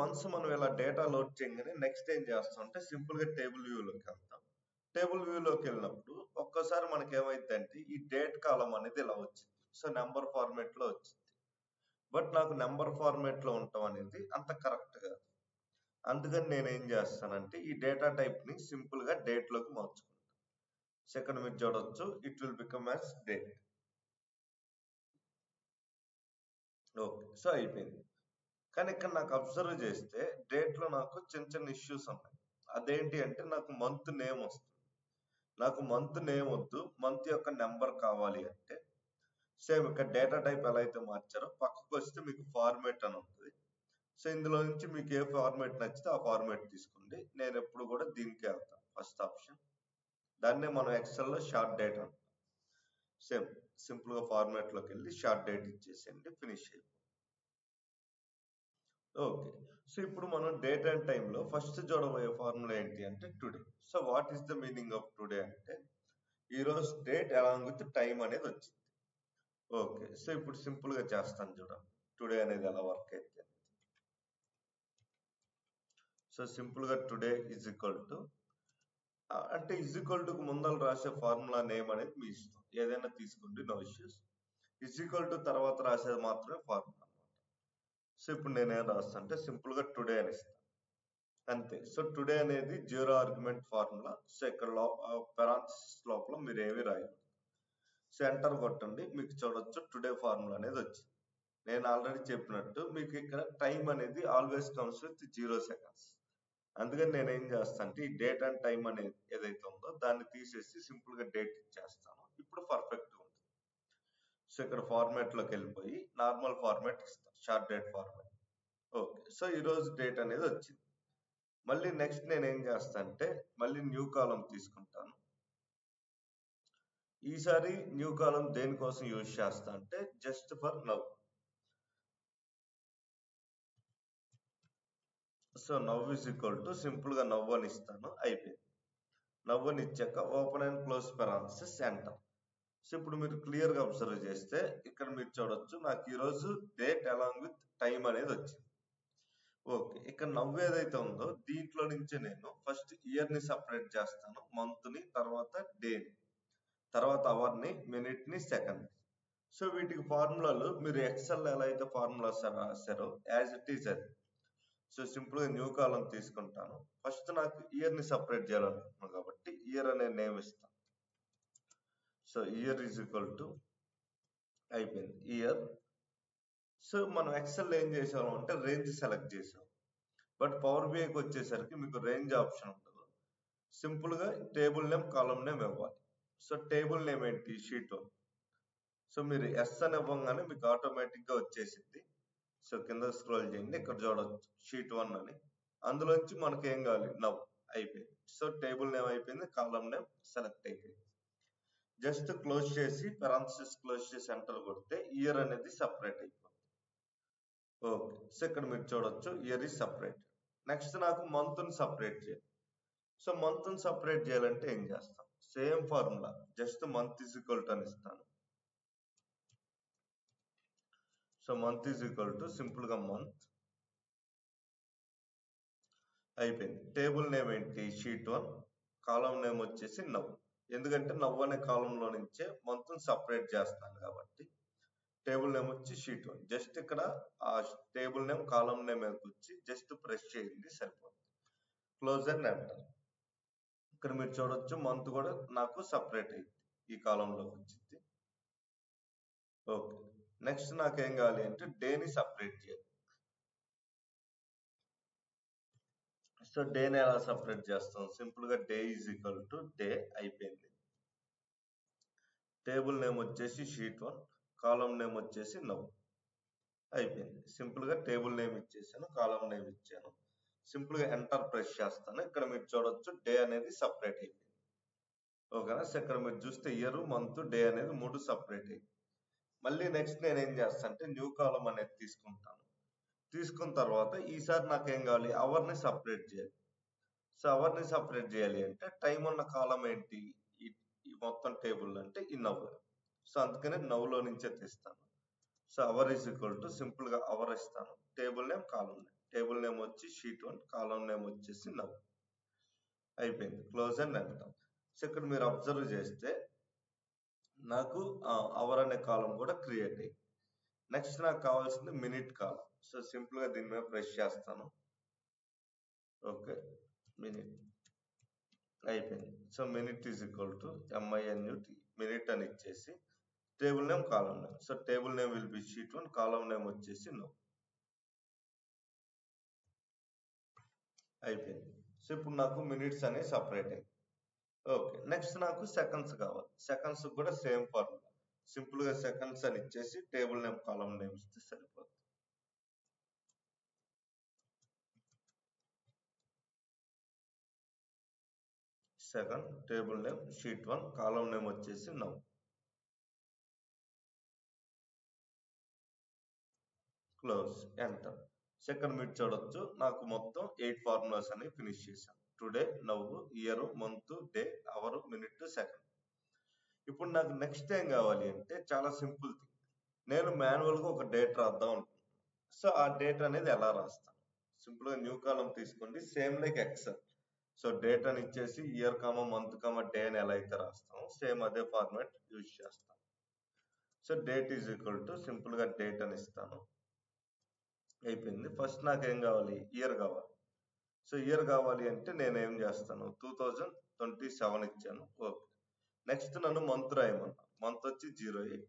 Once మనం ఇలా data load చేయగానే నెక్స్ట్ ఏం చేస్తాం అంటే సింపుల్గా టేబుల్ వ్యూలోకి వెళ్తాం. టేబుల్ వ్యూలోకి వెళ్ళినప్పుడు ఒక్కసారి మనకి ఏమైందంటే ఈ డేట్ కాలం అనేది ఇలా వచ్చింది. సో నెంబర్ ఫార్మేట్లో వచ్చింది. బట్ నాకు నెంబర్ ఫార్మేట్లో ఉండటం అనేది అంత కరెక్ట్ కాదు. అందుకని నేను ఏం చేస్తానంటే ఈ డేటా టైప్ని సింపుల్గా డేట్లోకి మార్చుకుంటాను. సెకండ్ మీరు చూడవచ్చు, it will become as date. Okay, so అయిపోయింది. కానీ ఇక్కడ నాకు అబ్జర్వ్ చేస్తే డేట్లో నాకు చిన్న చిన్న ఇష్యూస్ ఉన్నాయి. అదేంటి అంటే నాకు మంత్ నేమ్ వస్తుంది. నాకు మంత్ నేమ్ వద్దు, మంత్ యొక్క నెంబర్ కావాలి అంటే సేమ్ ఇక్కడ డేటా టైప్ ఎలా అయితే మార్చారో పక్కకు వస్తే మీకు ఫార్మేట్ అని ఉంటుంది. సో ఇందులో నుంచి మీకు ఏ ఫార్మేట్ నచ్చితే ఆ ఫార్మేట్ తీసుకోండి. నేను ఎప్పుడు కూడా దీనికే వెళ్తాను, ఫస్ట్ ఆప్షన్. దాన్నే మనం ఎక్సెల్లో షార్ట్ డేట్ అంటాం. సేమ్ సింపుల్గా ఫార్మేట్లోకి వెళ్ళి షార్ట్ డేట్ ఇచ్చేసేయండి, ఫినిష్ అయిపోయింది. ఓకే, సో ఇప్పుడు మనం డేట్ అండ్ టైంలో ఫస్ట్ చూడబోయే ఫార్ములా ఏంటి అంటే today. So what is the meaning of today అంటే ఈరోజు డేట్ అలాంగ్ విత్ టైం అనేది వచ్చింది. ఓకే, సో ఇప్పుడు సింపుల్గా చేస్తాను చూడండి, టుడే అనేది ఎలా వర్క్ అయితే. సో సింపుల్గా టుడే ఈజ్ ఈక్వల్ టు అంటే ఈజ్ ఈక్వల్ టు ముందర రాసే ఫార్ములా నేమ్ అనేది మీ ఇష్టం, ఏదైనా తీసుకోండి, no issues. Is equal to తర్వాత రాసేది మాత్రమే ఫార్ములా అనమాట. సో ఇప్పుడు నేనేం రాస్తాను అంటే సింపుల్గా టుడే అని ఇస్తాను, అంతే. సో టుడే అనేది 0 ఆర్గ్యుమెంట్ ఫార్ములా. సో ఇక్కడ పెరాన్సిస్ లోపల మీరు ఏమి రాయాలి. సో ఎంటర్ కొట్టండి, మీకు చూడొచ్చు టుడే ఫార్ములా అనేది వచ్చింది. నేను ఆల్రెడీ చెప్పినట్టు మీకు ఇక్కడ టైం అనేది ఆల్వేస్ కమ్స్ విత్ 0 సెకండ్స్. అందుకని నేను ఏం చేస్తాను అంటే ఈ డేట్ అండ్ టైం అనేది ఏదైతే ఉందో దాన్ని తీసేసి సింపుల్ గా డేట్ ఇచ్చేస్తాను. ఇప్పుడు పర్ఫెక్ట్ గా ఉంటుంది. సో ఇక్కడ ఫార్మాట్ లోకి వెళ్ళిపోయి నార్మల్ ఫార్మాట్ ఇస్తాను, short date format. Okay, so ఈ రోజు డేట్ అనేది వచ్చింది. మళ్ళీ నెక్స్ట్ నేను ఏం చేస్తాను అంటే మళ్ళీ న్యూ కాలం తీసుకుంటాను. ఈసారి న్యూ కాలం దేనికోసం యూజ్ చేస్తా అంటే just for now. So now is equal to simple గా నవ్ అని ఇస్తాను, అయిపోయింది. నవ్ అని ఇచ్చాక open and close parenthesis enter. So ఇప్పుడు మీరు క్లియర్ గా అబ్జర్వ్ చేస్తే ఇక్కడ మీరు చూడొచ్చు నాకు ఈ రోజు డేట్ అలాంగ్ విత్ టైం అనేది వచ్చింది. ఓకే, ఇక్కడ నవ్ ఏదైతే ఉందో దీంట్లో నుంచి నేను ఫస్ట్ ఇయర్ ని సపరేట్ చేస్తాను, మంత్ ని, తర్వాత డేని, తర్వాత అవర్ ని, మినిట్ ని, సెకండ్. సో వీటికి ఫార్ములాలు మీరు ఎక్సెల్ ఎలా అయితే ఫార్ములాస్ రాశారో యాజ్ ఇట్ ఈజ్ అది. సో సింపుల్ గా న్యూ కాలం తీసుకుంటాను. ఫస్ట్ నాకు ఇయర్ ని సపరేట్ చేయాలనుకుంటున్నాను కాబట్టి ఇయర్ అనే నేమ్ ఇస్తాను. So year is equal to అయిపోయింది ఇయర్. సో మనం ఎక్సెల్ ఏం చేసాము అంటే రేంజ్ సెలెక్ట్ చేసాం. బట్ పవర్ బిఐకి వచ్చేసరికి మీకు రేంజ్ ఆప్షన్ ఉండదు. సింపుల్ గా టేబుల్ నేమ్, కాలం నేమ్ ఇవ్వాలి. సో టేబుల్ నేమ్ ఏంటి, షీట్ 1. సో మీరు ఎస్ అని ఇవ్వగానే మీకు ఆటోమేటిక్ గా వచ్చేసింది. సో కింద స్క్రోల్ చేయండి, ఇక్కడ చూడవచ్చు షీట్ 1 అని. అందులోంచి మనకి ఏం కావాలి, నవ్. అయిపోయింది. సో టేబుల్ నేమ్ అయిపోయింది, కాలం నేమ్ సెలెక్ట్ అయిపోయింది. జస్ట్ క్లోజ్ చేసి పెరాన్సిస్ క్లోజ్ చేసి ఎంటర్ కొడితే ఇయర్ అనేది సపరేట్ అయిపోయింది. ఓకే, సో ఇక్కడ మీరు చూడొచ్చు ఇయర్ ఈజ్ సపరేట్. నెక్స్ట్ నాకు మంత్ ని సపరేట్ చేయాలి. సో మంత్ ని సపరేట్ చేయాలంటే ఏం చేస్తాం, same formula, just month is equal to అని ఇస్తాను. So month is equal to simple గా మంత్, అయిపోయింది. టేబుల్ నేమ్ ఏంటి, షీట్ 1, కాలం నేమ్ వచ్చేసి నవ్. ఎందుకంటే నవ్ అనే కాలంలో నుంచే మంత్ ని సపరేట్ చేస్తాను కాబట్టి టేబుల్ నేమ్ వచ్చి షీట్ 1. జస్ట్ ఇక్కడ ఆ టేబుల్ నేమ్, కాలం నేమ్ వచ్చి జస్ట్ ప్రెస్ చేయండి, సరిపోతుంది. Close and enter. ఇక్కడ మీరు చూడొచ్చు మంత్ కూడా నాకు సపరేట్ అయింది, ఈ కాలంలోకి వచ్చింది. ఓకే, నెక్స్ట్ నాకు ఏం కావాలి అంటే డేని సపరేట్ చేయాలి. సో డేని ఎలా సపరేట్ చేస్తాం, సింపుల్ గా day is equal to day, అయిపోయింది. టేబుల్ నేమ్ వచ్చేసి షీట్ 1, కాలం నేమ్ వచ్చేసి నవ్, అయిపోయింది. సింపుల్ గా టేబుల్ నేమ్ ఇచ్చేసాను, కాలం నేమ్ ఇచ్చాను. సింపుల్ గా ఎంటర్ ప్రెస్ చేస్తాను. ఇక్కడ మీరు చూడొచ్చు డే అనేది సపరేట్ అయిపోయింది. ఓకేనా. సో ఇక్కడ మీరు చూస్తే ఇయర్, మంత్, డే అనేది 3 సపరేట్ అయింది. మళ్ళీ నెక్స్ట్ నేను ఏం చేస్తాను అంటే న్యూ కాలం అనేది తీసుకుంటాను. తీసుకున్న తర్వాత ఈసారి నాకు ఏం కావాలి, అవర్ ని సపరేట్ చేయాలి. సో అవర్ ని సపరేట్ చేయాలి అంటే టైం ఉన్న కాలం ఏంటి, ఈ మొత్తం టేబుల్ అంటే ఈ నవ్. సో అందుకనే నవ్ లో నుంచే తీస్తాను. So our is equal to simple గా అవర్ ఇస్తాను, table name, column name. Table name వచ్చి షీట్ 1, కాలం నేమ్ వచ్చేసి నవ్. అయిపోయింది, క్లోజ్ అండ్ ఎంటర్. సో ఇక్కడ మీరు అబ్జర్వ్ చేస్తే నాకు అవర్ అనే కాలం కూడా క్రియేట్ అయ్యింది. నెక్స్ట్ నాకు కావాల్సింది మినిట్ కాలం. సో సింపుల్ గా దీని మీద ప్రెస్ చేస్తాను. ఓకే, మినిట్ అయిపోయింది. So minute is equal to MINUT, minute అని ఇచ్చేసి table name, column name. So table name will be sheet 1, column name వచ్చేసి నో. అయిపోయింది. సో ఇప్పుడు నాకు మినిట్స్ అనేవి సపరేట్ అయ్యింది. ఓకే, నెక్స్ట్ నాకు సెకండ్స్ కావాలి. సెకండ్స్ కూడా సేమ్ ఫార్ములా. సింపుల్ గా సెకండ్స్ అని ఇచ్చేసి టేబుల్ నేమ్, కాలం నేమ్ ఇస్తే సరిపోతుంది. Second, table name sheet 1, column name వచ్చేసి నౌ. Close, enter. సెకండ్ మీరు చూడొచ్చు నాకు మొత్తం 8 ఫార్ములాస్ అనేవి ఫినిష్ చేశాను. Today, now, year, month, day, hour, minute, second. ఇప్పుడు నాకు నెక్స్ట్ ఏం కావాలి అంటే చాలా సింపుల్ థింగ్. నేను మాన్యువల్ గా ఒక డేట్ రాద్దాం అనుకుంటున్నాను. సో ఆ డేట్ అనేది ఎలా రాస్తాను? సింపుల్ గా న్యూ కాలం తీసుకోండి, same like Excel. So date అని ఇచ్చేసి year comma month comma day అని ఎలా అయితే రాస్తాము, సేమ్ అదే ఫార్మాట్ యూజ్ చేస్తాం. So date is equal to simple గా డేట్ అని ఇస్తాను. అయిపోయింది. ఫస్ట్ నాకు ఏం కావాలి? ఇయర్ కావాలి. సో ఇయర్ కావాలి అంటే నేను ఏం చేస్తాను? 2027 ఇచ్చాను. ఓకే, నెక్స్ట్ నన్ను మంత్ రాయమన్నా. మంత్ వచ్చి 08.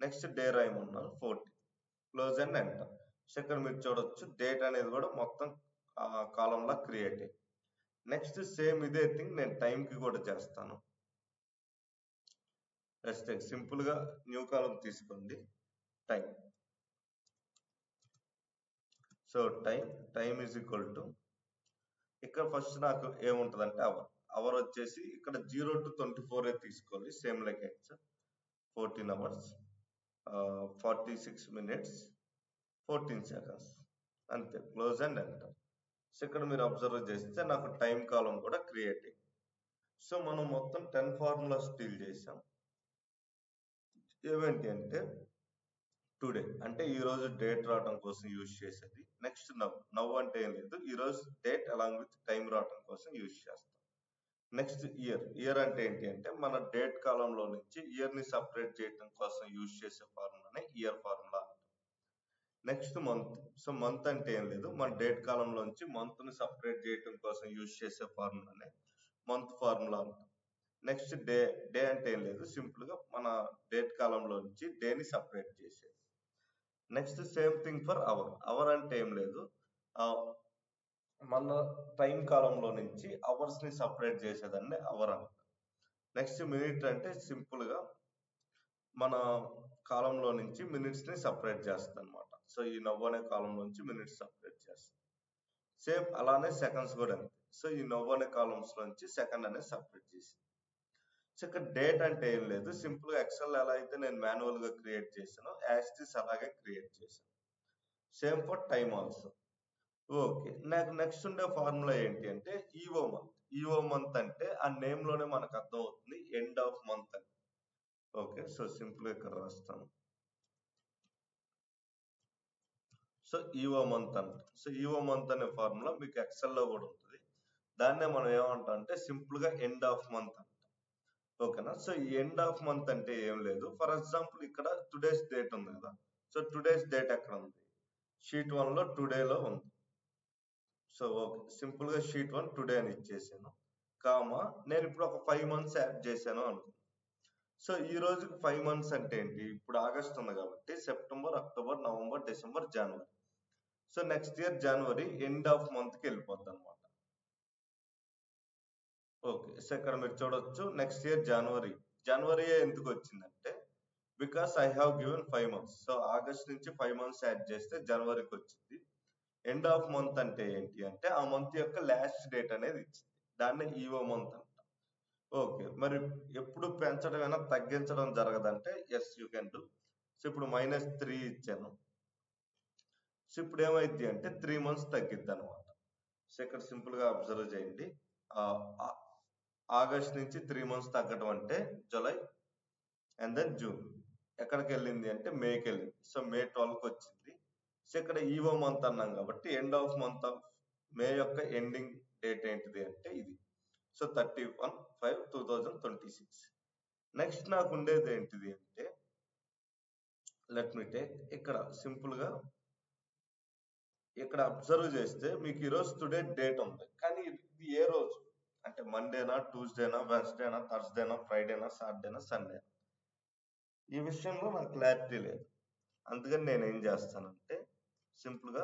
నెక్స్ట్ డే రాయమన్నారు 40. Close and enter. సో ఇక్కడ మీరు చూడొచ్చు డేట్ అనేది కూడా మొత్తం కాలం లా క్రియేట్ అయ్యింది. నెక్స్ట్ సేమ్ ఇదే థింగ్ నేను టైం కి కూడా చేస్తాను. సింపుల్ గా న్యూ కాలం తీసుకోండి, time. So time is equal to ఇక్కడ ఫస్ట్ నాకు ఏముంటది అంటే అవర్ వచ్చేసి ఇక్కడ 0 to 24 తీసుకోవాలి, same like X. 14 hours 46 minutes 14 seconds. అంతే, క్లోజ్ అండ్ ఎంటర్. సో ఇక్కడ మీరు అబ్జర్వ్ చేస్తే నాకు టైం కాలం కూడా క్రియేట్ అయ్యింది. సో మనం మొత్తం 10 ఫార్ములాస్ డీల్ చేసాం. ఏమేంటి అంటే టుడే అంటే ఈ రోజు డేట్ రావడం కోసం యూజ్ చేసేది. నెక్స్ట్ నవ్ అంటే ఏం లేదు, ఈ రోజు డేట్ అలాంగ్ విత్ టైం రావడం కోసం యూజ్ చేస్తాం. నెక్స్ట్ ఇయర్ అంటే ఏంటి అంటే మన డేట్ కాలంలో నుంచి ఇయర్ ని సపరేట్ చేయడం కోసం యూజ్ చేసే ఫార్ములానే year formula. Next month. So month అంటే ఏం లేదు, మన డేట్ కాలంలో నుంచి మంత్ ని సపరేట్ చేయడం కోసం యూజ్ చేసే ఫార్ములానే మంత్ ఫార్ములా అంటాం. నెక్స్ట్ డే అంటే ఏం లేదు, సింపుల్ గా మన డేట్ కాలంలో నుంచి డే ని సపరేట్ చేసేది. Next same thing for hour అంటే ఏం లేదు, మన టైం కాలంలో నుంచి అవర్స్ ని సపరేట్ చేసేదాన్ని అవర్ అంట. నెక్స్ట్ మినిట్ అంటే సింపుల్ గా మన కాలంలో నుంచి మినిట్స్ ని సపరేట్ చేస్తుంది అనమాట. సో ఈ నవ్వు అనే కాలం నుంచి మినిట్స్ సపరేట్ చేస్తుంది. సేమ్ అలానే సెకండ్స్ కూడా అంతే. సో ఈ నవ్వు అనే కాలమ్స్ నుంచి సెకండ్ అనేది సపరేట్ చేసింది. సో ఇక్కడ డేట్ అంటే ఏం లేదు, సింపుల్ గా ఎక్సెల్ ఎలా అయితే నేను మాన్యువల్ గా క్రియేట్ చేశానో యాస్టిస్ అలాగే క్రియేట్ చేశాను. Same for time also. Okay, నాకు నెక్స్ట్ ఉండే ఫార్ములా ఏంటి అంటే ఈఓ మంత్. ఈఓ మంత్ అంటే ఆ నేమ్ లోనే మనకు అర్థం అవుతుంది, ఎండ్ ఆఫ్ మంత్ అని. ఓకే, సో సింపుల్ గా ఇక్కడ రాస్తాను. సో ఈఓ మంత్ అంట. సో ఈఓ మంత్ అనే ఫార్ములా మీకు ఎక్సెల్ లో కూడా ఉంటుంది. దాన్నే మనం ఏమంటాం అంటే సింపుల్ గా ఎండ్ ఆఫ్ మంత్ అంట. ఓకేనా? సో ఈ ఎండ్ ఆఫ్ మంత్ అంటే ఏం లేదు, ఫర్ ఎగ్జాంపుల్ ఇక్కడ టుడేస్ డేట్ ఉంది కదా. సో టుడేస్ డేట్ ఎక్కడ ఉంది? షీట్ 1 లో టుడేలో ఉంది. సో ఓకే, సింపుల్ గా షీట్ 1 టుడే అని ఇచ్చేసాను. కామా నేను ఇప్పుడు ఒక 5 months యాడ్ చేశాను అనుకో. సో ఈ రోజుకి 5 months అంటే ఏంటి? ఇప్పుడు ఆగస్ట్ ఉంది కాబట్టి September, October, November, December, January. So next year January end of month కి వెళ్ళిపోద్ది అనమాట. ఓకే, సో ఇక్కడ మీరు చూడొచ్చు నెక్స్ట్ ఇయర్ జనవరి ఎందుకు వచ్చిందంటే because I have given 5 months. So August నుంచి 5 months యాడ్ చేస్తే జనవరికి వచ్చింది. ఎండ్ ఆఫ్ మంత్ అంటే ఏంటి అంటే ఆ మంత్ యొక్క లాస్ట్ డేట్ అనేది ఇచ్చింది. దాన్ని ఈఓ మంత్ అంట. ఓకే, మరి ఎప్పుడు పెంచడం అయినా తగ్గించడం జరగదంటే yes you can do. So ఇప్పుడు -3 ఇచ్చాను. సో ఇప్పుడు ఏమైంది అంటే 3 months తగ్గిద్ది అనమాట. సో ఇక్కడ సింపుల్ గా అబ్జర్వ్ చేయండి, ఆగస్ట్ నుంచి 3 months తగ్గడం అంటే జూలై అండ్ దెన్ జూన్. ఎక్కడికి వెళ్ళింది అంటే మేకి వెళ్ళింది. సో మే 12కి వచ్చింది. సో ఇక్కడ ఈవో మంత్ అన్నాం కాబట్టి end of month of May యొక్క ఎండింగ్ డేట్ ఏంటిది అంటే ఇది. సో 31/5/2026. నెక్స్ట్ నాకు ఉండేది ఏంటిది అంటే లెట్ మీ టేక్ ఇక్కడ సింపుల్ గా ఇక్కడ అబ్జర్వ్ చేస్తే మీకు ఈరోజు టుడే డేట్ ఉంది, కానీ ఇది ఏ రోజు అంటే మండేనా, ట్యూస్డేనా, వెన్స్డేనా, థర్స్డేనా, ఫ్రైడేనా, సాటర్డేనా, సండేనా, ఈ విషయంలో నాకు క్లారిటీ లేదు. అందుకని నేను ఏం చేస్తానంటే సింపుల్ గా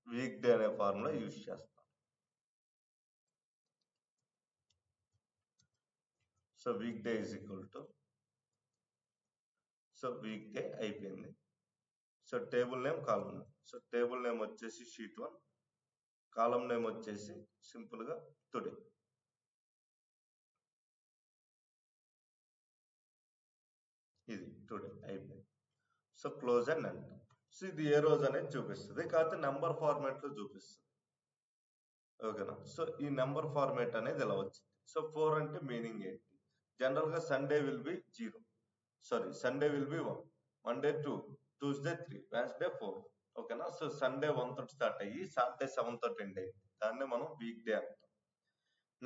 వీక్ డే అనే ఫార్ములా యూజ్ చేస్తాను. So weekday is equal to, so weekday అయిపోయింది. So table name, column name. So table name వచ్చేసి షీట్ 1, కాలం నేమ్ వచ్చేసి సింపుల్ గా టుడే. ఇది టుడే అయిపోయింది. So close and enter. So ఇది ఏ రోజు అనేది చూపిస్తుంది, కాకపోతే నెంబర్ ఫార్మాట్ లో చూపిస్తుంది. ఓకేనా. సో ఈ నెంబర్ ఫార్మాట్ అనేది ఇలా వచ్చింది. సో 4 అంటే మీనింగ్ ఏంటి? జనరల్ గా Sunday will be 0, sorry Sunday will be 1, Monday 2, Tuesday 3, Wednesday 4. ఓకేనా. సో సండే 1 తోటి స్టార్ట్ అయ్యి సాటర్డే 7 తోటి ఎండ్ అయింది. దాన్ని మనం వీక్ డే అంటాం.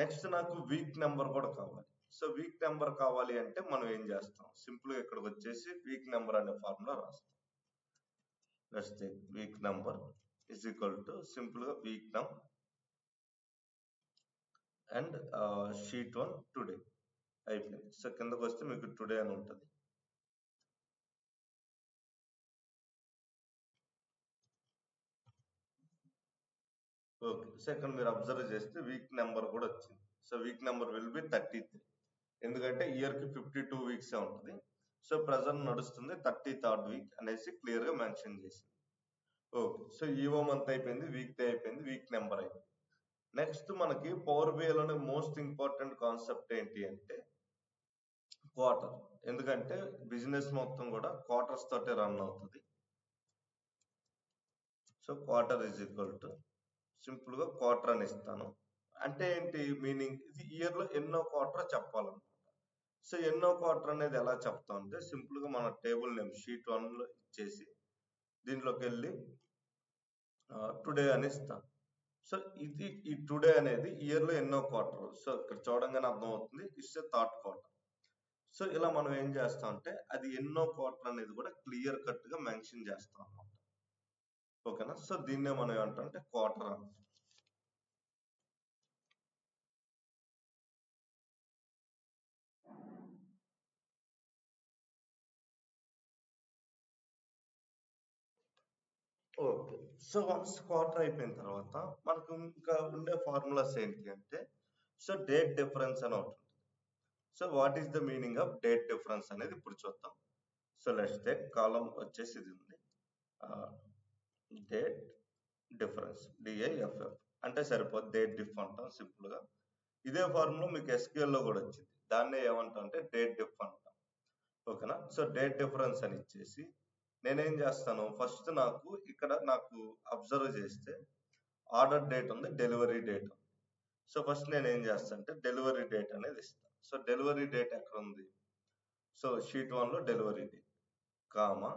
నెక్స్ట్ నాకు వీక్ నెంబర్ కూడా కావాలి. సో వీక్ నెంబర్ కావాలి అంటే మనం ఏం చేస్తాం, సింపుల్ గా ఇక్కడికి వచ్చేసి వీక్ నెంబర్ అనే ఫార్ములా రాస్తాం. Let's take week number is equal to simple గా వీక్ నమ్ అండ్ షీట్ 1 టుడే అయిపోయింది. సో కిందకు వస్తే మీకు టుడే అని ఉంటుంది. ఓకే. సో ఇక్కడ మీరు అబ్జర్వ్ చేస్తే వీక్ నెంబర్ కూడా వచ్చింది. So weak number will be 33, ఎందుకంటే ఇయర్ కి 52 వీక్స్ ఉంటుంది. సో ప్రజెంట్ నడుస్తుంది 33rd వీక్ అనేసి క్లియర్ గా మెన్షన్ చేసింది. ఓకే. సో ఈవో మంత్ అయిపోయింది, వీక్ డే అయిపోయింది, వీక్ నెంబర్ అయిపోయింది. నెక్స్ట్ మనకి పవర్ బిఐ లోనే మోస్ట్ ఇంపార్టెంట్ కాన్సెప్ట్ ఏంటి అంటే క్వార్టర్. ఎందుకంటే బిజినెస్ మొత్తం కూడా క్వార్టర్స్ తోటే రన్ అవుతుంది. So quarter is equal to simple గా క్వార్టర్ అని ఇస్తాను. అంటే ఏంటి మీనింగ్, ఇది ఇయర్ లో ఎన్నో క్వార్టర్ చెప్పాలన్నమాట. సో ఎన్నో క్వార్టర్ అనేది ఎలా చెప్తాం అంటే సింపుల్ గా మన టేబుల్ నేమ్ షీట్ 1 లో ఇచ్చేసి దీంట్లోకి వెళ్ళి టుడే అని ఇస్తాను. సో ఇది ఈ టుడే అనేది ఇయర్ లో ఎన్నో క్వార్టర్. సో ఇక్కడ చూడంగానే అర్థం అవుతుంది, it's a third quarter. So ఇలా మనం ఏం చేస్తాం అంటే అది ఎన్నో క్వార్టర్ అనేది కూడా క్లియర్ కట్ గా మెన్షన్ చేస్తాం అన్నమాట. ఓకేనా. సో దీన్నే మనం ఏమంటాం అంటే క్వార్టర్ అంటాం. ఓకే. సో వన్స్ క్వార్టర్ అయిపోయిన తర్వాత మనకు ఇంకా ఉండే ఫార్ములాస్ ఏంటి అంటే సో డేట్ డిఫరెన్స్ అని ఒకటి ఉంటుంది. So what is the meaning of date difference అనేది ఇప్పుడు చూద్దాం. సో లెట్స్ టేక్ కాలం వచ్చేసి ఇది ఉంది, డేట్ డిఫరెన్స్ డిఐఎఫ్ఎఫ్ అంటే సరిపోద్ది, డేట్ డిఫ్ అంటాం సింపుల్ గా. ఇదే ఫార్ములా మీకు ఎస్క్యూఎల్ లో కూడా వచ్చింది, దాన్నే ఏమంటాం అంటే డేట్ డిఫ్ అంటాం. ఓకేనా. సో డేట్ డిఫరెన్స్ అని ఇచ్చేసి నేనేం చేస్తాను, ఫస్ట్ నాకు ఇక్కడ నాకు అబ్జర్వ్ చేస్తే ఆర్డర్ డేట్ ఉంది, డెలివరీ డేట్ ఉంది. సో ఫస్ట్ నేను ఏం చేస్తాను అంటే డెలివరీ డేట్ అనేది ఇస్తాను. సో డెలివరీ డేట్ ఎక్కడ ఉంది, సో షీట్ 1 లో డెలివరీ డేట్ కామా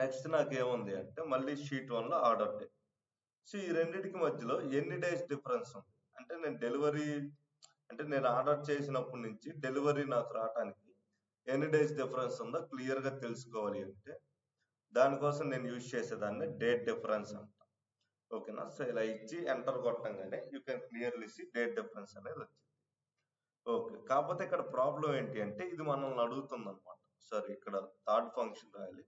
నెక్స్ట్ నాకు ఏముంది అంటే మళ్ళీ షీట్ 1 లో ఆర్డర్ డేట్. సో ఈ రెండింటికి మధ్యలో ఎన్ని డేస్ డిఫరెన్స్ ఉంది అంటే నేను ఆర్డర్ చేసినప్పటి నుంచి డెలివరీ నాకు రావడానికి ఎన్ని డేస్ డిఫరెన్స్ ఉందో క్లియర్ గా తెలుసుకోవాలి అంటే దానికోసం నేను యూజ్ చేసేదాన్ని డేట్ డిఫరెన్స్ అంట. ఓకేనా. సో ఇలా ఇచ్చి ఎంటర్ కొట్టంగానే you can clearly see date difference అనేది వచ్చింది. ఓకే. కాకపోతే ఇక్కడ ప్రాబ్లం ఏంటి అంటే ఇది మనల్ని అడుగుతుంది అనమాట. సారీ ఇక్కడ థర్డ్ ఫంక్షన్ రాయాలి.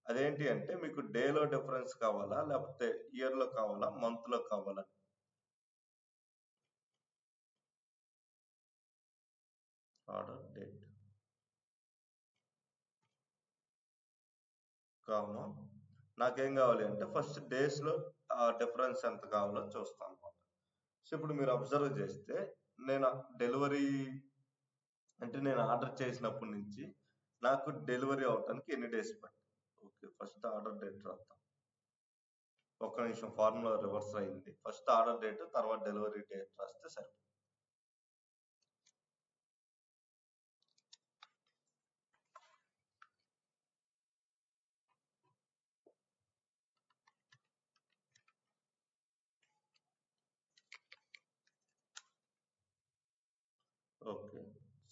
అదేంటి అంటే మీకు డేలో డిఫరెన్స్ కావాలా లేకపోతే ఇయర్ లో కావాలా మంత్ లో కావాలా. ఆర్డర్ డేట్ కావున నాకేం కావాలి అంటే ఫస్ట్ డేస్ లో డిఫరెన్స్ ఎంత కావాలో చూస్తాను అనమాట. సో ఇప్పుడు మీరు అబ్జర్వ్ చేస్తే నేను డెలివరీ అంటే నేను ఆర్డర్ చేసినప్పటి నుంచి నాకు డెలివరీ అవడానికి ఎన్ని డేస్ పట్టింది. ఓకే. ఫస్ట్ ఆర్డర్ డేట్ రాద్దాం. ఒక్క నిమిషం, ఫార్ములా రివర్స్ అయింది. ఫస్ట్ ఆర్డర్ డేట్ తర్వాత డెలివరీ డేట్ రాస్తే సరిపోతుంది.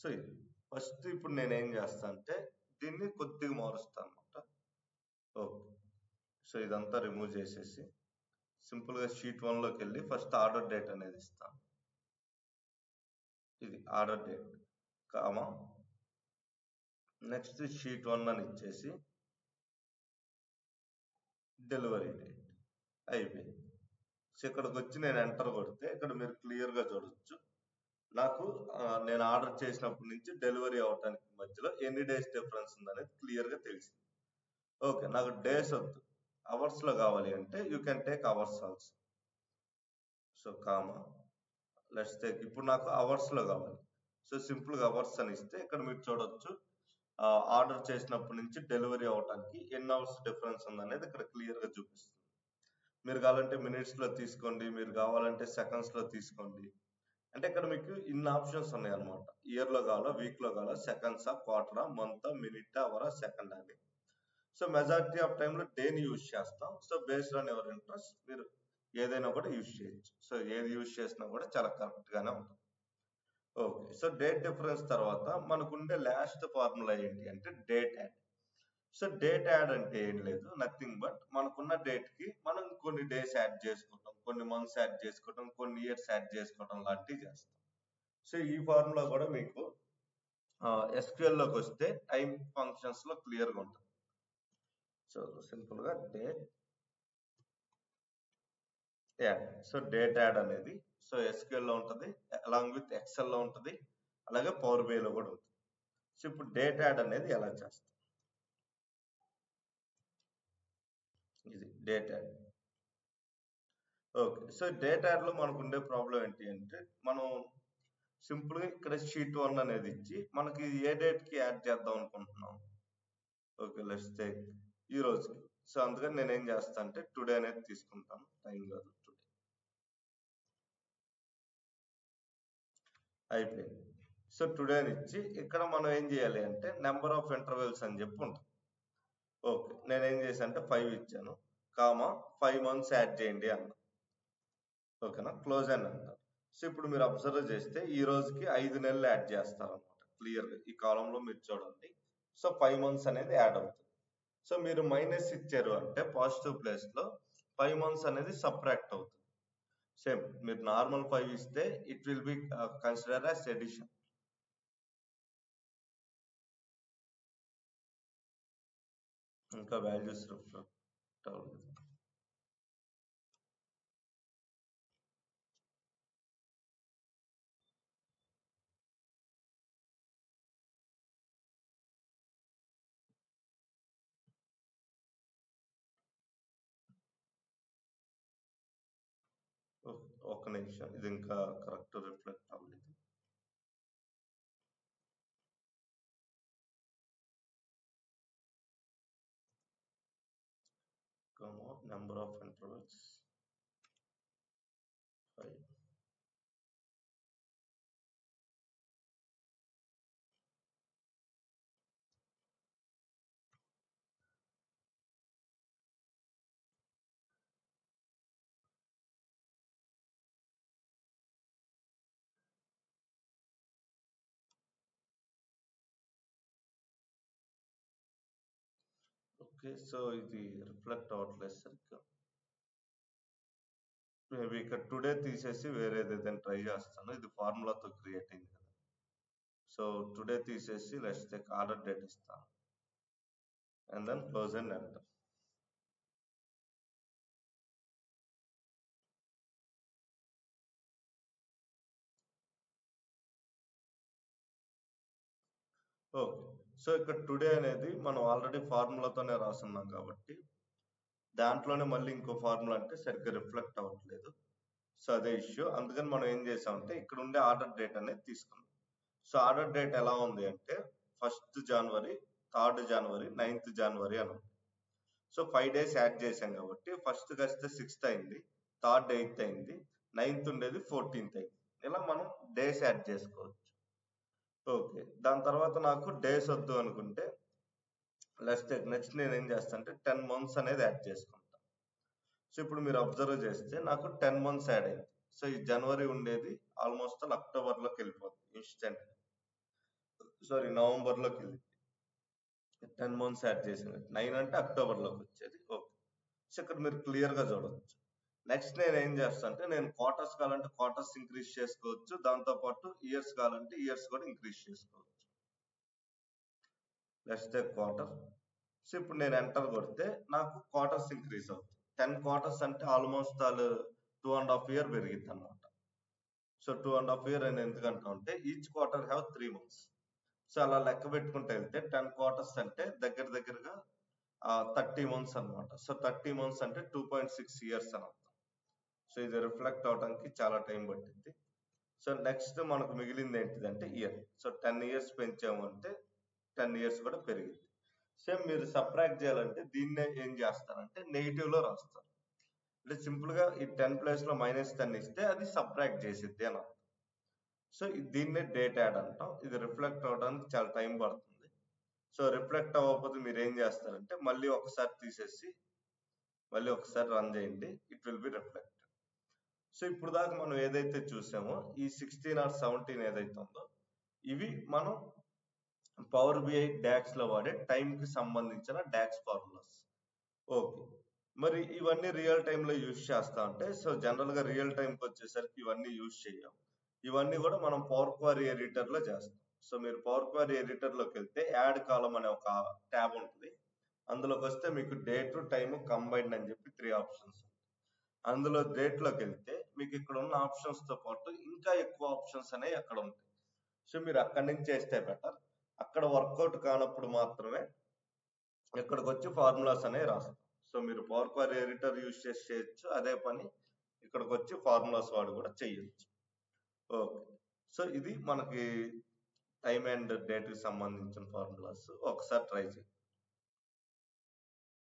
సో ఇది ఫస్ట్ ఇప్పుడు నేను ఏం చేస్తా అంటే దీన్ని కొద్దిగా మారుస్తాను అనమాట. ఓకే, సో ఇదంతా రిమూవ్ చేసేసి సింపుల్గా షీట్ 1లోకి వెళ్ళి ఫస్ట్ ఆర్డర్ డేట్ అనేది ఇస్తాను. ఇది order date comma next sheet 1 అని ఇచ్చేసి డెలివరీ డేట్ అయిపోయింది. సో ఇక్కడికి వచ్చి నేను ఎంటర్ కొడితే ఇక్కడ మీరు క్లియర్గా చూడొచ్చు నాకు నేను ఆర్డర్ చేసినప్పటి నుంచి డెలివరీ అవటానికి మధ్యలో ఎన్ని డేస్ డిఫరెన్స్ ఉందనేది క్లియర్గా తెలిసింది. ఓకే, నాకు డేస్ వద్దు, అవర్స్లో కావాలి అంటే you can take hours also. So comma let's take ఇప్పుడు నాకు అవర్స్లో కావాలి. సో సింపుల్గా అవర్స్ అని ఇస్తే ఇక్కడ మీరు చూడొచ్చు ఆర్డర్ చేసినప్పటి నుంచి డెలివరీ అవటానికి ఎన్ని అవర్స్ డిఫరెన్స్ ఉందనేది ఇక్కడ క్లియర్గా చూపిస్తుంది. మీరు కావాలంటే మినిట్స్లో తీసుకోండి, మీరు కావాలంటే సెకండ్స్లో తీసుకోండి. అంటే ఇక్కడ మీకు ఇన్ని ఆప్షన్స్ ఉన్నాయి అనమాట. ఇయర్లో కావాలా, వీక్లో కావాలా, సెకండ్సా, క్వార్టరా, మంత్, మినిట్, అవరా, సెకండ్ అని. సో మెజారిటీ ఆఫ్ టైంలో డేని యూజ్ చేస్తాం. So based on your interest మీరు ఏదైనా కూడా యూజ్ చేయొచ్చు. సో ఏది యూజ్ చేసినా కూడా చాలా కరెక్ట్గానే ఉంటుంది. ఓకే, సో డేట్ డిఫరెన్స్ తర్వాత మనకుండే లాస్ట్ ఫార్ములా ఏంటి అంటే date add. So date add అంటే ఏం లేదు, నథింగ్ బట్ మనకున్న డేట్కి మనం కొన్ని డేస్ యాడ్ చేసుకోవటం, కొన్ని మంత్స్ యాడ్ చేసుకోవటం, కొన్ని ఇయర్స్ యాడ్ చేసుకోవటం లాంటివి చేస్తాం. సో ఈ ఫార్ములా కూడా మీకు ఎస్క్యూఎల్లోకి వస్తే టైం ఫంక్షన్స్లో క్లియర్గా ఉంటుంది. సో సింపుల్గా date add. So date add అనేది సో ఎస్క్యూఎల్లో ఉంటుంది, అలాంగ్ విత్ ఎక్సెల్లో ఉంటుంది, అలాగే పవర్ బిఐలో కూడా ఉంటుంది. సో ఇప్పుడు డేట్ యాడ్ అనేది ఎలా చేస్తాం, ఇది date add. Okay, so date యాడ్లో మనకు ఉండే ప్రాబ్లం ఏంటి అంటే మనం సింపుల్గా ఇక్కడ షీట్ 1 అనేది ఇచ్చి మనకి ఏ డేట్కి యాడ్ చేద్దాం అనుకుంటున్నాం. ఓకే, లెట్స్ టేక్ ఈ రోజుకి. సో అందుకని నేను ఏం చేస్తా అంటే టుడే అనేది తీసుకుంటాను, టైం కాదు టుడే. అయిపోయింది. సో టుడే అని ఇచ్చి ఇక్కడ మనం ఏం చేయాలి అంటే నెంబర్ ఆఫ్ ఇంటర్వెల్స్ అని చెప్పి ఉంటుంది. ఓకే, నేను ఏం చేశాను అంటే 5 ఇచ్చాను, కామా 5 మంత్స్ యాడ్ చేయండి అన్న. ఓకేనా, క్లోజ్ అని అంటారు. సో ఇప్పుడు మీరు అబ్జర్వ్ చేస్తే ఈ రోజుకి 5 నెలలు యాడ్ చేస్తారు అనమాట. క్లియర్గా ఈ కాలంలో మీరు చూడండి. సో 5 మంత్స్ అనేది యాడ్ అవుతుంది. సో మీరు మైనస్ ఇచ్చారు అంటే పాజిటివ్ ప్లేస్లో 5 మంత్స్ అనేది సబ్ట్రాక్ట్ అవుతుంది. సేమ్ మీరు నార్మల్ 5 ఇస్తే it will be consider as addition. ఇంకా వాల్యూస్ రిఫ్లెక్ట్ అవ్వలేదు. ఒక నిమిషం, ఇది ఇంకా కరెక్ట్ రిఫ్లెక్ట్ అవ్వలేదు. Number of intervals 5. Okay, so ఇది రిఫ్లెక్ట్ అవ్వట్లేదు సరిగ్గా. మేబీ ఇక్కడ టుడే తీసేసి వేరేది ఏదైనా ట్రై చేస్తాను. ఇది ఫార్ములాతో క్రియేట్ అయింది కదా. సో టుడే తీసేసి లెట్స్ టేక్ ఆర్డర్ డేట్ ఇస్తాను and then close and enter. Okay, so ఇక్కడ టుడే అనేది మనం ఆల్రెడీ ఫార్ములాతోనే రాసున్నాం కాబట్టి దాంట్లోనే మళ్ళీ ఇంకో ఫార్ములా అంటే సరిగ్గా రిఫ్లెక్ట్ అవ్వట్లేదు. సో అదే ఇష్యూ. అందుకని మనం ఏం చేసామంటే ఇక్కడ ఉండే ఆర్డర్ డేట్ అనేది తీసుకున్నాం. సో ఆర్డర్ డేట్ ఎలా ఉంది అంటే 1st January, 3rd January, 9th January అని ఉంది. సో 5 డేస్ యాడ్ చేసాం కాబట్టి ఫస్ట్ వస్తే 6th అయింది, 3rd 8th అయింది, 9th ఉండేది 14th అయింది. ఇలా మనం డేస్ యాడ్ చేసుకోవచ్చు. ఓకే, దాని తర్వాత నాకు డేస్ వద్దు అనుకుంటే నెక్స్ట్ నేను ఏం చేస్తాను అంటే 10 months అనేది యాడ్ చేసుకుంటాను. సో ఇప్పుడు మీరు అబ్జర్వ్ చేస్తే నాకు 10 months యాడ్ అయింది. సో ఈ జనవరి ఉండేది ఆల్మోస్ట్ అక్టోబర్లోకి వెళ్ళిపోతుంది ఇన్స్టెంట్. సారీ నవంబర్లోకి వెళ్ళింది. 10 మంత్స్ యాడ్ చేసింది. 9 అంటే అక్టోబర్లోకి వచ్చేది. ఓకే. సో ఇక్కడ మీరు క్లియర్గా చూడవచ్చు. నెక్స్ట్ నేను ఏం చేస్తా అంటే నేను క్వార్టర్స్ కావాలంటే క్వార్టర్స్ ఇంక్రీజ్ చేసుకోవచ్చు. దాంతోపాటు ఇయర్స్ కావాలంటే ఇయర్స్ కూడా ఇంక్రీజ్ చేసుకోవచ్చు. Let's take quarter. సో ఇప్పుడు నేను ఎంటర్ కొడితే నాకు క్వార్టర్స్ ఇంక్రీజ్ అవుతుంది. 10 క్వార్టర్స్ అంటే ఆల్మోస్ట్ ఆల్ 2.5 year పెరిగిద్ది అనమాట. సో 2.5 year అని ఎందుకంటాం అంటే each quarter have 3 months. So అలా లెక్క పెట్టుకుంటే వెళ్తే 10 క్వార్టర్స్ అంటే దగ్గరగా 30 months అనమాట. సో 30 months అంటే 2.6 years అని అర్థం. సో ఇది రిఫ్లెక్ట్ అవడానికి చాలా టైం పట్టింది. సో నెక్స్ట్ మనకు మిగిలింది ఏంటిదంటే ఇయర్. సో 10 years పెంచామంటే 10 years కూడా పెరిగింది. సేమ్ మీరు సబ్ట్రాక్ట్ చేయాలంటే దీన్నే ఏం చేస్తారంటే నెగిటివ్ లో రాస్తారు. అంటే సింపుల్ గా ఈ 10 ప్లేస్ లో -10 ఇస్తే అది సబ్ట్రాక్ట్ చేసిద్ది అని అర్థం. సో దీన్నే డేట్ యాడ్ అంటాం. ఇది రిఫ్లెక్ట్ అవడానికి చాలా టైం పడుతుంది. సో రిఫ్లెక్ట్ అవ్వకపోతే మీరు ఏం చేస్తారంటే మళ్ళీ ఒకసారి తీసేసి మళ్ళీ ఒకసారి రన్ చేయండి. It will B reflect. So ఇప్పుడు దాకా మనం ఏదైతే చూసామో ఈ 16 or 17 ఏదైతే ఉందో ఇవి మనం పవర్ బిఐ డాక్స్ లో వాడే టైం కి సంబంధించిన డాక్స్ ఫార్ములాస్. ఓకే. మరి ఇవన్నీ రియల్ టైమ్ లో యూజ్ చేస్తా అంటే సో జనరల్ గా రియల్ టైం కి వచ్చేసరికి ఇవన్నీ యూజ్ చేయం. ఇవన్నీ కూడా మనం పవర్ క్వారీ ఎడిటర్ లో చేస్తాం. సో మీరు పవర్ క్వారీ ఎడిటర్ లోకి వెళ్తే యాడ్ కాలం అనే ఒక ట్యాబ్ ఉంటుంది. అందులోకి వస్తే మీకు డేట్ టైం కంబైన్డ్ అని చెప్పి 3 ఆప్షన్స్. అందులో డేట్ లోకి వెళ్తే మీకు ఇక్కడ ఉన్న ఆప్షన్స్ తో పాటు ఇంకా ఎక్కువ ఆప్షన్స్ అనేవి అక్కడ ఉంటాయి. సో మీరు అక్కడి నుంచి చేస్తే బెటర్. అక్కడ వర్కౌట్ కానప్పుడు మాత్రమే ఇక్కడికి వచ్చి ఫార్ములాస్ అనేవి రాస్తాం. సో మీరు పవర్ క్వారీ ఎడిటర్ యూజ్ చేసి చేయొచ్చు. అదే పని ఇక్కడికి వచ్చి ఫార్ములాస్ వాడు కూడా చేయొచ్చు. ఓకే. సో ఇది మనకి టైం అండ్ డేట్ కి సంబంధించిన ఫార్ములాస్. ఒకసారి ట్రై చేయండి.